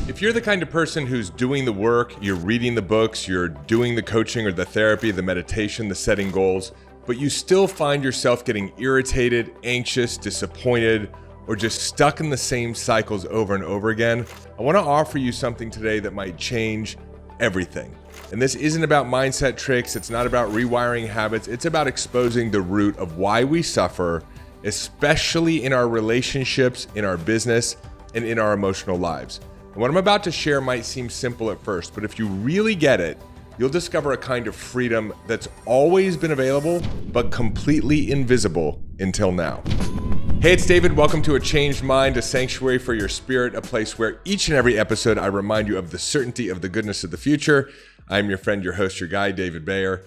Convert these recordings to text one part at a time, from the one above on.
If you're the kind of person who's doing the work, you're reading the books, you're doing the coaching or the therapy, the meditation, the setting goals, but you still find yourself getting irritated, anxious, disappointed, or just stuck in the same cycles over and over again, I want to offer you something today that might change everything. And this isn't about mindset tricks, it's not about rewiring habits, it's about exposing the root of why we suffer, especially in our relationships, in our business, and in our emotional lives. And what I'm about to share might seem simple at first, but if you really get it, you'll discover a kind of freedom that's always been available, but completely invisible until now. Hey, it's David. Welcome to A Changed Mind, a sanctuary for your spirit, a place where each and every episode I remind you of the certainty of the goodness of the future. I'm your friend, your host, your guide, David Bayer.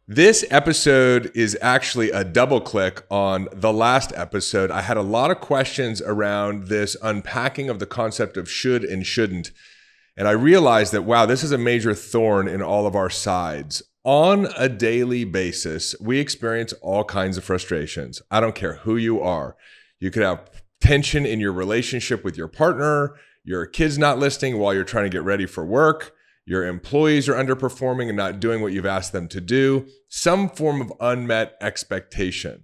This episode is actually a double click on the last episode. I had a lot of questions around this unpacking of the concept of should and shouldn't. And I realized that, wow, this is a major thorn in all of our sides. On a daily basis, we experience all kinds of frustrations. I don't care who you are. You could have tension in your relationship with your partner, your kids not listening while you're trying to get ready for work, your employees are underperforming and not doing what you've asked them to do, some form of unmet expectation.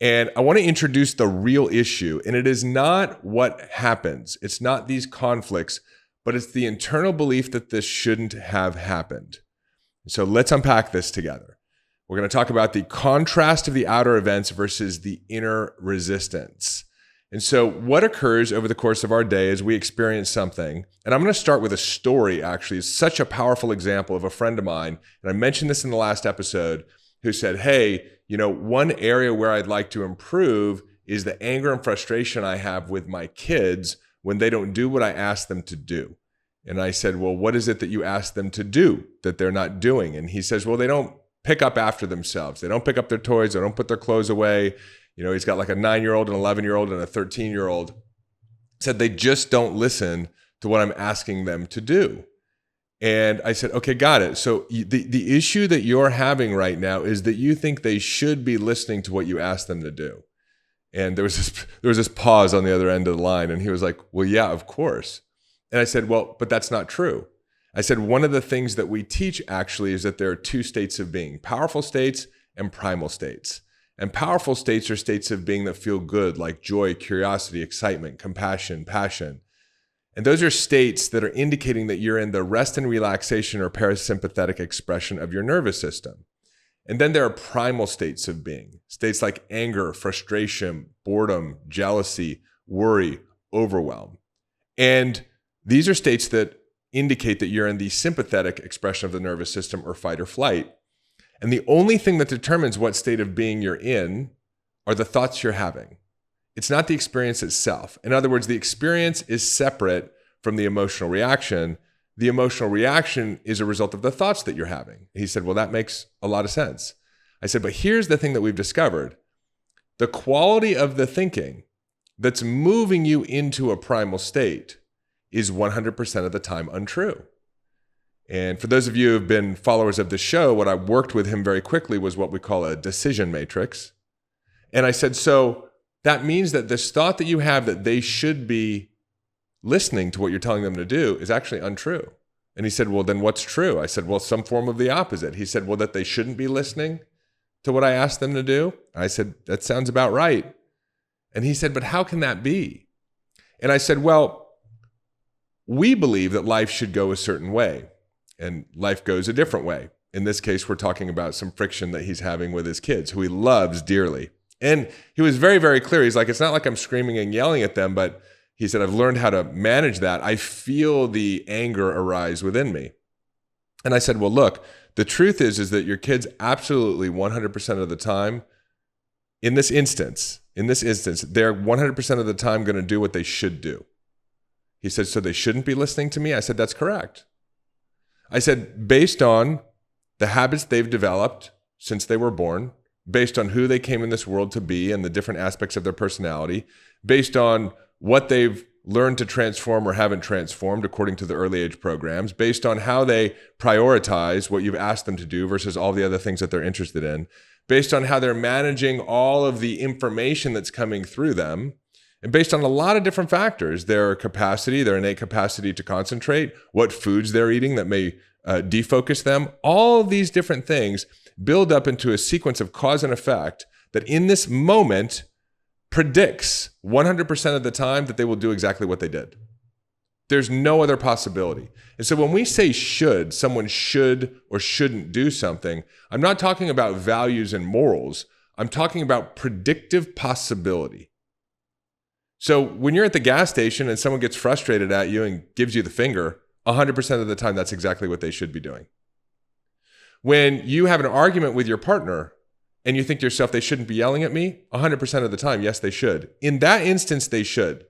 And I want to introduce the real issue, and it is not what happens. It's not these conflicts, but it's the internal belief that this shouldn't have happened. So let's unpack this together. We're going to talk about the contrast of the outer events versus the inner resistance. And so what occurs over the course of our day is we experience something, and I'm going to start with a story, actually. It's such a powerful example of a friend of mine, and I mentioned this in the last episode, who said, hey, one area where I'd like to improve is the anger and frustration I have with my kids when they don't do what I ask them to do. And I said, well, what is it that you ask them to do that they're not doing? And he says, well, they don't pick up after themselves. They don't pick up their toys. They don't put their clothes away. He's got like a 9-year-old, an 11-year-old, and a 13-year-old. Said they just don't listen to what I'm asking them to do. And I said, okay, got it. So the issue that you're having right now is that you think they should be listening to what you ask them to do. And there was this pause on the other end of the line, and he was like, well, yeah, of course. And I said, well, but that's not true. I said, one of the things that we teach actually is that there are two states of being, powerful states and primal states. And powerful states are states of being that feel good, like joy, curiosity, excitement, compassion, passion. And those are states that are indicating that you're in the rest and relaxation or parasympathetic expression of your nervous system. And then there are primal states of being, states like anger, frustration, boredom, jealousy, worry, overwhelm. And these are states that indicate that you're in the sympathetic expression of the nervous system or fight or flight. And the only thing that determines what state of being you're in are the thoughts you're having. It's not the experience itself. In other words, the experience is separate from the emotional reaction. The emotional reaction is a result of the thoughts that you're having. He said, well, that makes a lot of sense. I said, but here's the thing that we've discovered. The quality of the thinking that's moving you into a primal state is 100% of the time untrue. And for those of you who have been followers of the show, what I worked with him very quickly was what we call a decision matrix. And I said, so that means that this thought that you have that they should be listening to what you're telling them to do is actually untrue. And he said, well, then what's true? I said, well, some form of the opposite. He said, well, that they shouldn't be listening to what I asked them to do. I said, that sounds about right. And he said, but how can that be? And I said, well, we believe that life should go a certain way. And life goes a different way. In this case, we're talking about some friction that he's having with his kids, who he loves dearly. And he was very, very clear. He's like, it's not like I'm screaming and yelling at them, but he said, I've learned how to manage that. I feel the anger arise within me. And I said, well, look, the truth is that your kids absolutely 100% of the time, in this instance, they're 100% of the time going to do what they should do. He said, so they shouldn't be listening to me? I said, that's correct. I said, based on the habits they've developed since they were born, based on who they came in this world to be and the different aspects of their personality, based on what they've learned to transform or haven't transformed according to the early age programs, based on how they prioritize what you've asked them to do versus all the other things that they're interested in, based on how they're managing all of the information that's coming through them, And based on a lot of different factors, their capacity, their innate capacity to concentrate, what foods they're eating that may defocus them, all of these different things build up into a sequence of cause and effect that in this moment predicts 100% of the time that they will do exactly what they did. There's no other possibility. And so when we say should, someone should or shouldn't do something, I'm not talking about values and morals. I'm talking about predictive possibility. So when you're at the gas station and someone gets frustrated at you and gives you the finger, 100% of the time, that's exactly what they should be doing. When you have an argument with your partner and you think to yourself, they shouldn't be yelling at me, 100% of the time, yes, they should. In that instance, they should.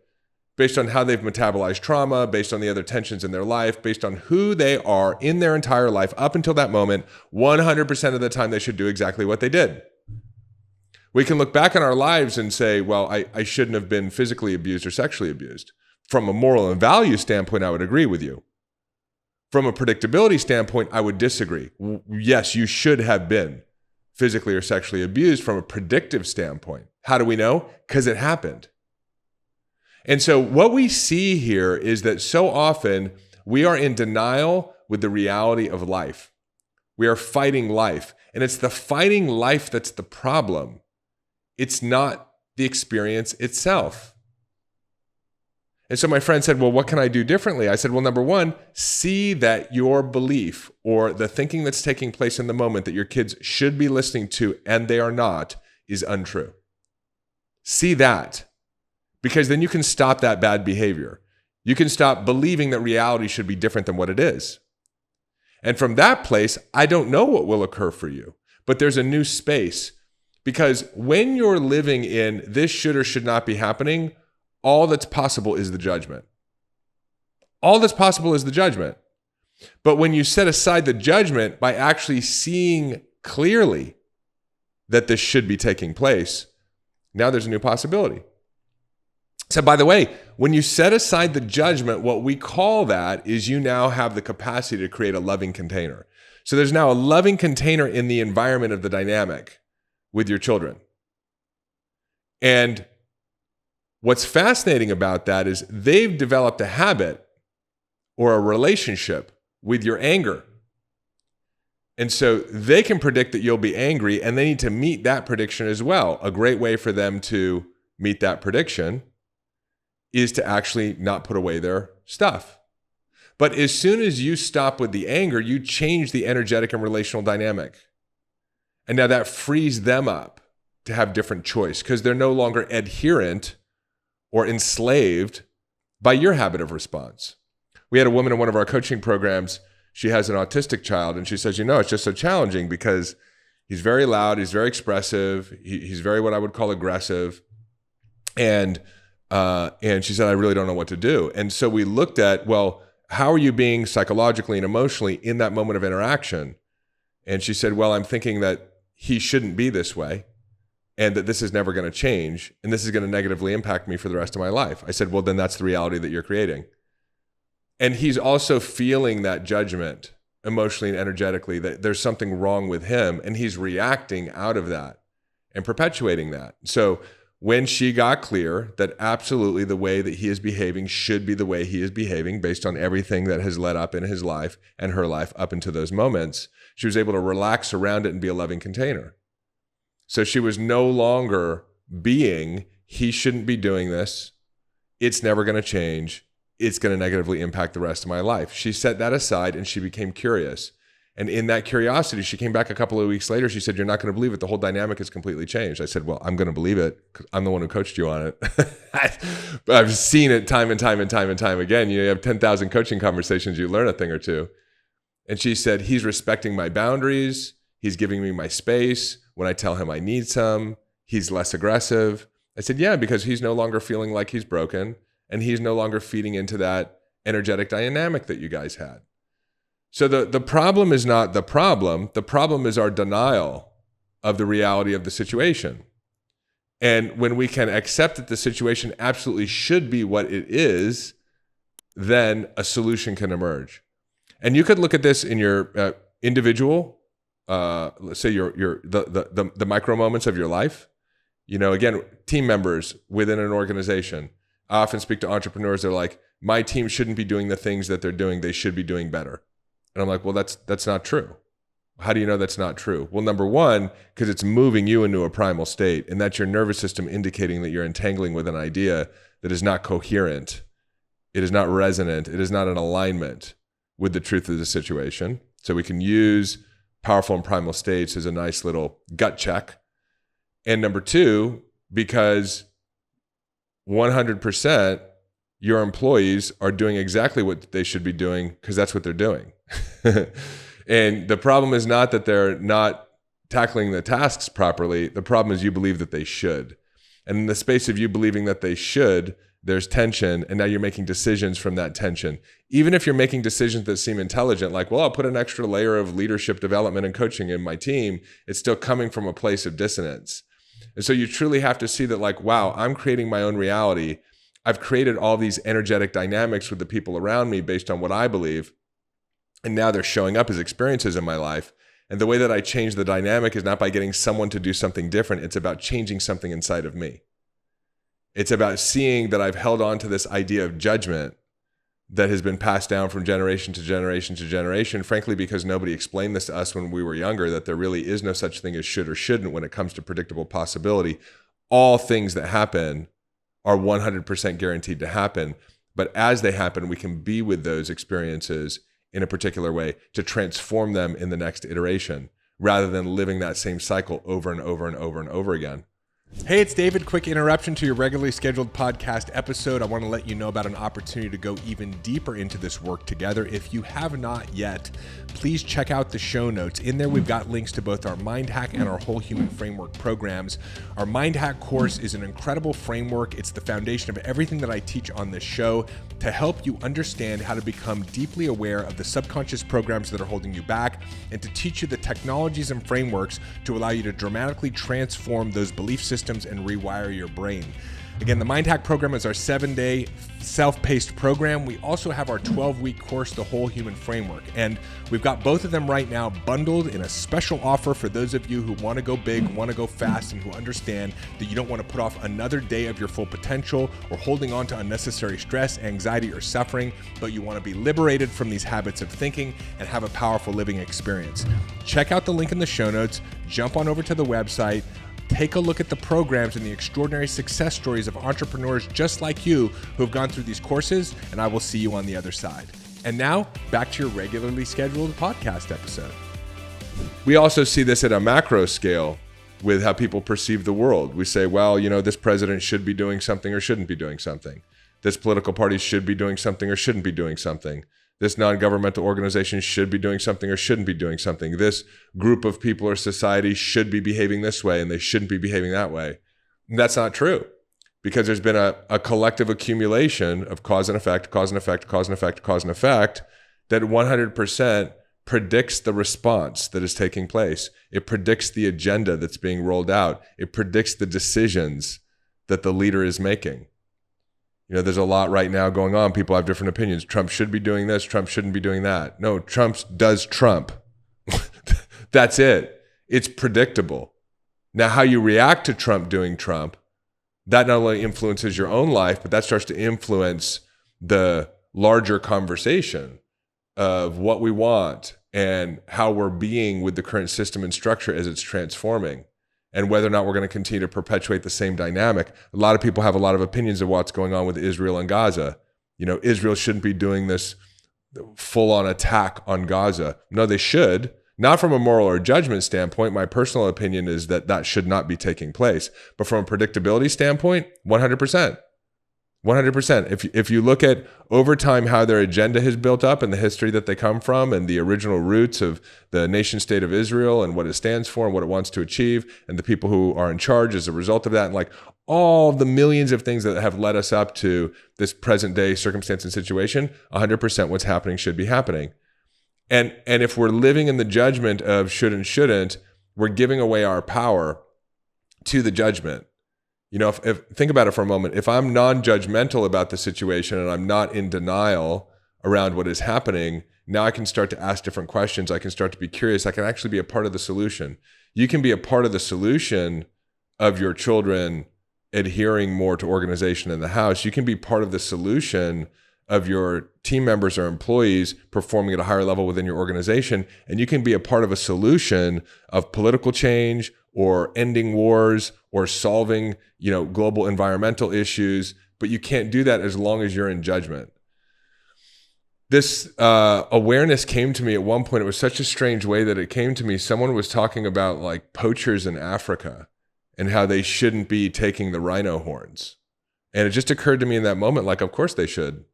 Based on how they've metabolized trauma, based on the other tensions in their life, based on who they are in their entire life up until that moment, 100% of the time they should do exactly what they did. We can look back on our lives and say, well, I shouldn't have been physically abused or sexually abused. From a moral and value standpoint, I would agree with you. From a predictability standpoint, I would disagree. Yes, you should have been physically or sexually abused from a predictive standpoint. How do we know? Because it happened. And so what we see here is that so often we are in denial with the reality of life. We are fighting life. And it's the fighting life that's the problem. It's not the experience itself. And so my friend said, well, what can I do differently? I said, well, number one, see that your belief or the thinking that's taking place in the moment that your kids should be listening to and they are not is untrue. See that. Because then you can stop that bad behavior. You can stop believing that reality should be different than what it is. And from that place, I don't know what will occur for you, but there's a new space. Because when you're living in this should or should not be happening, all that's possible is the judgment. All that's possible is the judgment. But when you set aside the judgment by actually seeing clearly that this should be taking place, now there's a new possibility. So by the way, when you set aside the judgment, what we call that is you now have the capacity to create a loving container. So there's now a loving container in the environment of the dynamic with your children. And what's fascinating about that is they've developed a habit or a relationship with your anger. And so they can predict that you'll be angry and they need to meet that prediction as well. A great way for them to meet that prediction is to actually not put away their stuff. But as soon as you stop with the anger, you change the energetic and relational dynamic. And now that frees them up to have different choice because they're no longer adherent or enslaved by your habit of response. We had a woman in one of our coaching programs. She has an autistic child, and she says, it's just so challenging because he's very loud, he's very expressive, he's very what I would call aggressive. And she said, I really don't know what to do. And so we looked at, well, how are you being psychologically and emotionally in that moment of interaction? And she said, well, I'm thinking that he shouldn't be this way and that this is never going to change and this is going to negatively impact me for the rest of my life. I said, well, then that's the reality that you're creating. And he's also feeling that judgment emotionally and energetically that there's something wrong with him and he's reacting out of that and perpetuating that. So when she got clear that absolutely the way that he is behaving should be the way he is behaving based on everything that has led up in his life and her life up into those moments, she was able to relax around it and be a loving container. So she was no longer being, he shouldn't be doing this. It's never going to change. It's going to negatively impact the rest of my life. She set that aside and she became curious. And in that curiosity, she came back a couple of weeks later. She said, you're not going to believe it. The whole dynamic has completely changed. I said, well, I'm going to believe it because I'm the one who coached you on it. I've seen it time and time and time and time again. You have 10,000 coaching conversations. You learn a thing or two. And she said, he's respecting my boundaries. He's giving me my space. When I tell him I need some, he's less aggressive. I said, yeah, because he's no longer feeling like he's broken and he's no longer feeding into that energetic dynamic that you guys had. So the problem is not the problem. The problem is our denial of the reality of the situation. And when we can accept that the situation absolutely should be what it is, then a solution can emerge. And you could look at this in your individual, let's say the micro moments of your life. Again, team members within an organization. I often speak to entrepreneurs. They're like, my team shouldn't be doing the things that they're doing. They should be doing better. And I'm like, well, that's not true. How do you know that's not true? Well, number one, because it's moving you into a primal state, and that's your nervous system indicating that you're entangling with an idea that is not coherent. It is not resonant. It is not in alignment with the truth of the situation. So we can use powerful and primal states as a nice little gut check. And number two, because 100% your employees are doing exactly what they should be doing because that's what they're doing. And the problem is not that they're not tackling the tasks properly. The problem is you believe that they should. And in the space of you believing that they should, there's tension, and now you're making decisions from that tension. Even if you're making decisions that seem intelligent, like, well, I'll put an extra layer of leadership development and coaching in my team, it's still coming from a place of dissonance. And so you truly have to see that, like, wow, I'm creating my own reality. I've created all these energetic dynamics with the people around me based on what I believe. And now they're showing up as experiences in my life. And the way that I change the dynamic is not by getting someone to do something different. It's about changing something inside of me. It's about seeing that I've held on to this idea of judgment that has been passed down from generation to generation to generation, frankly, because nobody explained this to us when we were younger, that there really is no such thing as should or shouldn't when it comes to predictable possibility. All things that happen are 100% guaranteed to happen. But as they happen, we can be with those experiences in a particular way to transform them in the next iteration, rather than living that same cycle over and over and over and over again. Hey, it's David. Quick interruption to your regularly scheduled podcast episode. I want to let you know about an opportunity to go even deeper into this work together. If you have not yet, please check out the show notes. In there, we've got links to both our Mind Hack and our Whole Human Framework programs. Our Mind Hack course is an incredible framework. It's the foundation of everything that I teach on this show to help you understand how to become deeply aware of the subconscious programs that are holding you back, and to teach you the technologies and frameworks to allow you to dramatically transform those belief systems and rewire your brain. Again, the Mind Hack program is our 7-day self-paced program. We also have our 12-week course, The Whole Human Framework. And we've got both of them right now bundled in a special offer for those of you who want to go big, want to go fast, and who understand that you don't want to put off another day of your full potential or holding on to unnecessary stress, anxiety, or suffering, but you want to be liberated from these habits of thinking and have a powerful living experience. Check out the link in the show notes. Jump on over to the website. Take a look at the programs and the extraordinary success stories of entrepreneurs just like you who have gone through these courses, and I will see you on the other side. And now, back to your regularly scheduled podcast episode. We also see this at a macro scale with how people perceive the world. We say, well, this president should be doing something or shouldn't be doing something. This political party should be doing something or shouldn't be doing something. This non-governmental organization should be doing something or shouldn't be doing something. This group of people or society should be behaving this way and they shouldn't be behaving that way. And that's not true, because there's been a collective accumulation of cause and effect, cause and effect, cause and effect, cause and effect that 100% predicts the response that is taking place. It predicts the agenda that's being rolled out. It predicts the decisions that the leader is making. There's a lot right now going on. People have different opinions. Trump should be doing this. Trump shouldn't be doing that. No, Trump does Trump. That's it. It's predictable. Now, how you react to Trump doing Trump, that not only influences your own life, but that starts to influence the larger conversation of what we want and how we're being with the current system and structure as it's transforming, and whether or not we're going to continue to perpetuate the same dynamic. A lot of people have a lot of opinions of what's going on with Israel and Gaza. Israel shouldn't be doing this full-on attack on Gaza. No, they should. Not from a moral or judgment standpoint. My personal opinion is that should not be taking place. But from a predictability standpoint, 100%. 100%. If you look at over time how their agenda has built up and the history that they come from and the original roots of the nation state of Israel and what it stands for and what it wants to achieve and the people who are in charge as a result of that, and like all the millions of things that have led us up to this present day circumstance and situation, 100% what's happening should be happening. And if we're living in the judgment of should and shouldn't, we're giving away our power to the judgment. If think about it for a moment. If I'm non-judgmental about the situation and I'm not in denial around what is happening, now I can start to ask different questions. I can start to be curious. I can actually be a part of the solution. You can be a part of the solution of your children adhering more to organization in the house. You can be part of the solution of your team members or employees performing at a higher level within your organization. And you can be a part of a solution of political change or ending wars or solving, global environmental issues. But you can't do that as long as you're in judgment. This awareness came to me at one point. It was such a strange way that it came to me. Someone was talking about like poachers in Africa and how they shouldn't be taking the rhino horns. And it just occurred to me in that moment, like, of course they should.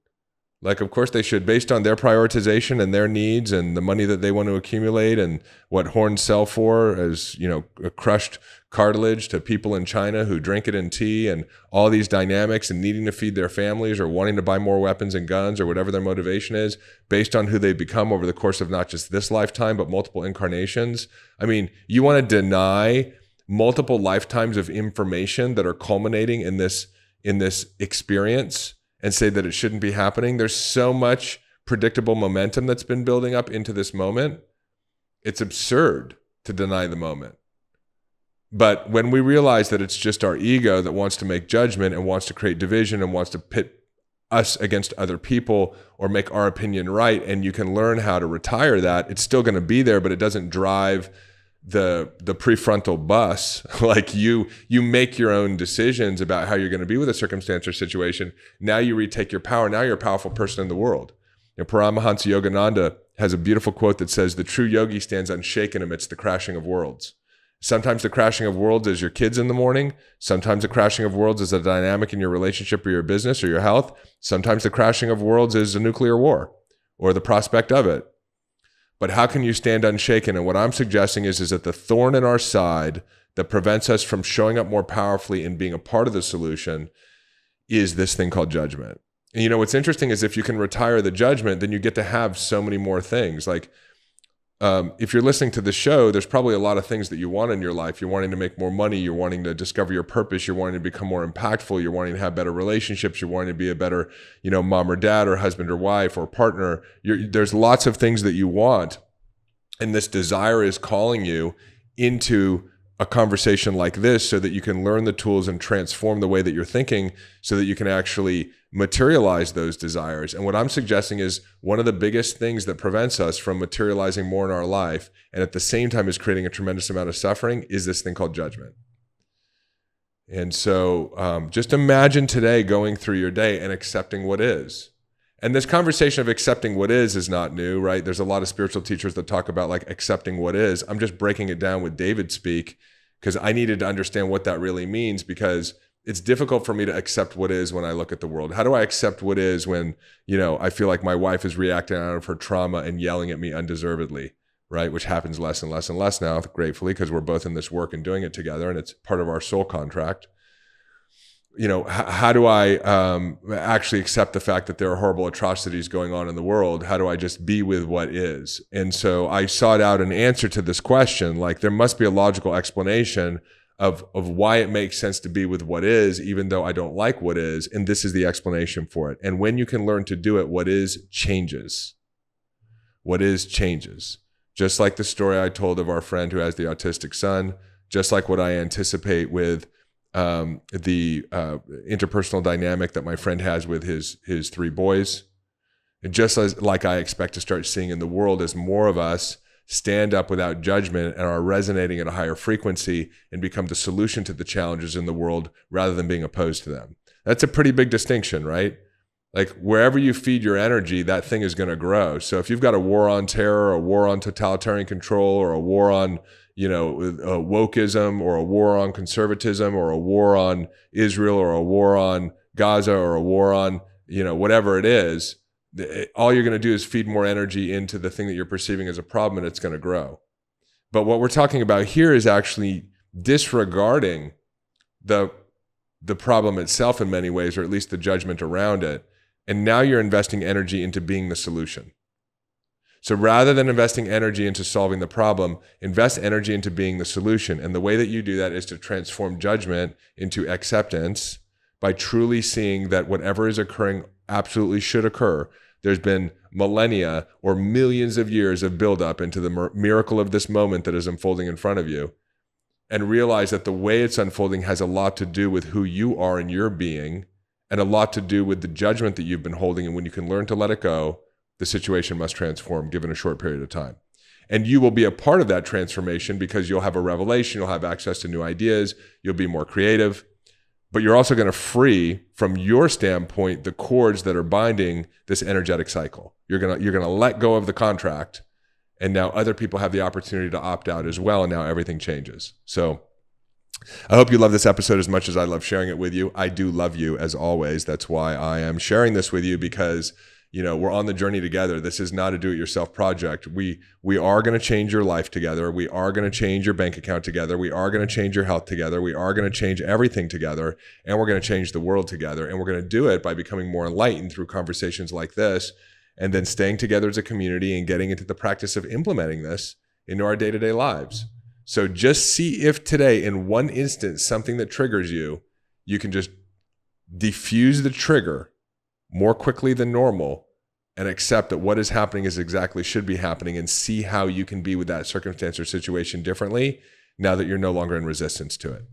Like, of course they should, based on their prioritization and their needs and the money that they want to accumulate and what horns sell for as, a crushed cartilage to people in China who drink it in tea, and all these dynamics and needing to feed their families or wanting to buy more weapons and guns or whatever their motivation is based on who they become over the course of not just this lifetime, but multiple incarnations. I mean, you want to deny multiple lifetimes of information that are culminating in this experience and say that it shouldn't be happening. There's so much predictable momentum that's been building up into this moment. It's absurd to deny the moment. But when we realize that it's just our ego that wants to make judgment and wants to create division and wants to pit us against other people or make our opinion right, and you can learn how to retire that, it's still going to be there, but it doesn't drive the prefrontal bus. Like you make your own decisions about how you're going to be with a circumstance or situation. Now you retake your power. Now you're a powerful person in the world. Paramahansa Yogananda has a beautiful quote that says, "The true yogi stands unshaken amidst the crashing of worlds." Sometimes the crashing of worlds is your kids in the morning. Sometimes the crashing of worlds is a dynamic in your relationship or your business or your health. Sometimes the crashing of worlds is a nuclear war or the prospect of it. But how can you stand unshaken? And what I'm suggesting is that the thorn in our side that prevents us from showing up more powerfully and being a part of the solution is this thing called judgment. And what's interesting is if you can retire the judgment, then you get to have so many more things. Like if you're listening to the show, there's probably a lot of things that you want in your life. You're wanting to make more money. You're wanting to discover your purpose. You're wanting to become more impactful. You're wanting to have better relationships. You're wanting to be a better, mom or dad or husband or wife or partner. There's lots of things that you want. And this desire is calling you into a conversation like this so that you can learn the tools and transform the way that you're thinking so that you can actually materialize those desires. And what I'm suggesting is one of the biggest things that prevents us from materializing more in our life and at the same time is creating a tremendous amount of suffering is this thing called judgment. And so just imagine today going through your day and accepting what is. And this conversation of accepting what is not new, right? There's a lot of spiritual teachers that talk about like accepting what is. I'm just breaking it down with David speak because I needed to understand what that really means, because it's difficult for me to accept what is when I look at the world. How do I accept what is when, I feel like my wife is reacting out of her trauma and yelling at me undeservedly, right? Which happens less and less and less now, gratefully, because we're both in this work and doing it together and it's part of our soul contract. How do I actually accept the fact that there are horrible atrocities going on in the world? How do I just be with what is? And so I sought out an answer to this question. Like there must be a logical explanation of why it makes sense to be with what is, even though I don't like what is. And this is the explanation for it. And when you can learn to do it, what is changes. What is changes. Just like the story I told of our friend who has the autistic son, just like what I anticipate with the interpersonal dynamic that my friend has with his three boys. And just like I expect to start seeing in the world as more of us stand up without judgment and are resonating at a higher frequency and become the solution to the challenges in the world rather than being opposed to them. That's a pretty big distinction, right? Like wherever you feed your energy, that thing is going to grow. So if you've got a war on terror, a war on totalitarian control, or a war on wokeism, or a war on conservatism, or a war on Israel, or a war on Gaza, or a war on, whatever it is, all you're going to do is feed more energy into the thing that you're perceiving as a problem, and it's going to grow. But what we're talking about here is actually disregarding the problem itself in many ways, or at least the judgment around it. And now you're investing energy into being the solution. So rather than investing energy into solving the problem, invest energy into being the solution. And the way that you do that is to transform judgment into acceptance by truly seeing that whatever is occurring absolutely should occur. There's been millennia or millions of years of buildup into the miracle of this moment that is unfolding in front of you. and realize that the way it's unfolding has a lot to do with who you are in your being and a lot to do with the judgment that you've been holding. And when you can learn to let it go, the situation must transform given a short period of time. And you will be a part of that transformation because you'll have a revelation, you'll have access to new ideas, you'll be more creative, but you're also going to free from your standpoint the cords that are binding this energetic cycle. You're going to let go of the contract, and now other people have the opportunity to opt out as well, and now everything changes. So I hope you love this episode as much as I love sharing it with you. I do love you as always. That's why I am sharing this with you, because we're on the journey together. This is not a do-it-yourself project. We are going to change your life together. We are going to change your bank account together. We are going to change your health together. We are going to change everything together, and we're going to change the world together. And we're going to do it by becoming more enlightened through conversations like this, and then staying together as a community and getting into the practice of implementing this into our day-to-day lives. So just see if today, in one instance, something that triggers you, you can just diffuse the trigger more quickly than normal and accept that what is happening is exactly should be happening, and see how you can be with that circumstance or situation differently now that you're no longer in resistance to it.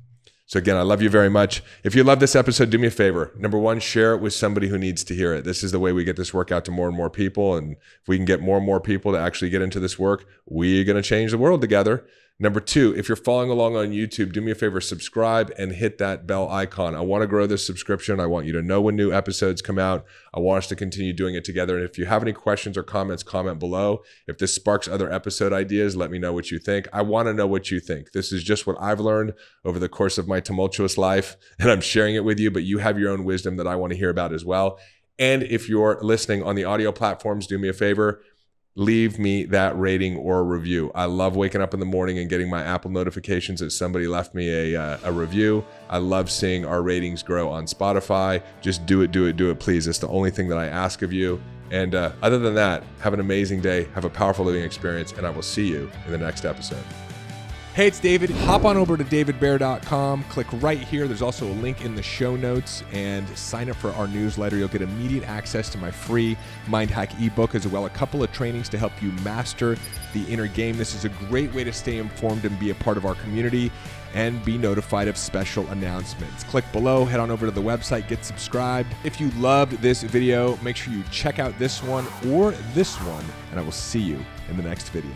So again, I love you very much. If you love this episode, do me a favor. Number one, share it with somebody who needs to hear it. This is the way we get this work out to more and more people. And if we can get more and more people to actually get into this work, we're going to change the world together. Number two, if you're following along on YouTube, do me a favor, subscribe and hit that bell icon. I want to grow this subscription. I want you to know when new episodes come out. I want us to continue doing it together. And if you have any questions or comments, comment below. If this sparks other episode ideas, let me know what you think. I want to know what you think. This is just what I've learned over the course of my tumultuous life, and I'm sharing it with you, but you have your own wisdom that I want to hear about as well. And if you're listening on the audio platforms, do me a favor, leave me that rating or review. I love waking up in the morning and getting my Apple notifications that somebody left me a review. I love seeing our ratings grow on Spotify. Just do it, please. It's the only thing that I ask of you. And other than that, have an amazing day. Have a powerful living experience, and I will see you in the next episode. Hey, it's David. Hop on over to davidbear.com. Click right here. There's also a link in the show notes, and sign up for our newsletter. You'll get immediate access to my free Mind Hack ebook, as well as a couple of trainings to help you master the inner game. This is a great way to stay informed and be a part of our community and be notified of special announcements. Click below, head on over to the website, get subscribed. If you loved this video, make sure you check out this one or this one, and I will see you in the next video.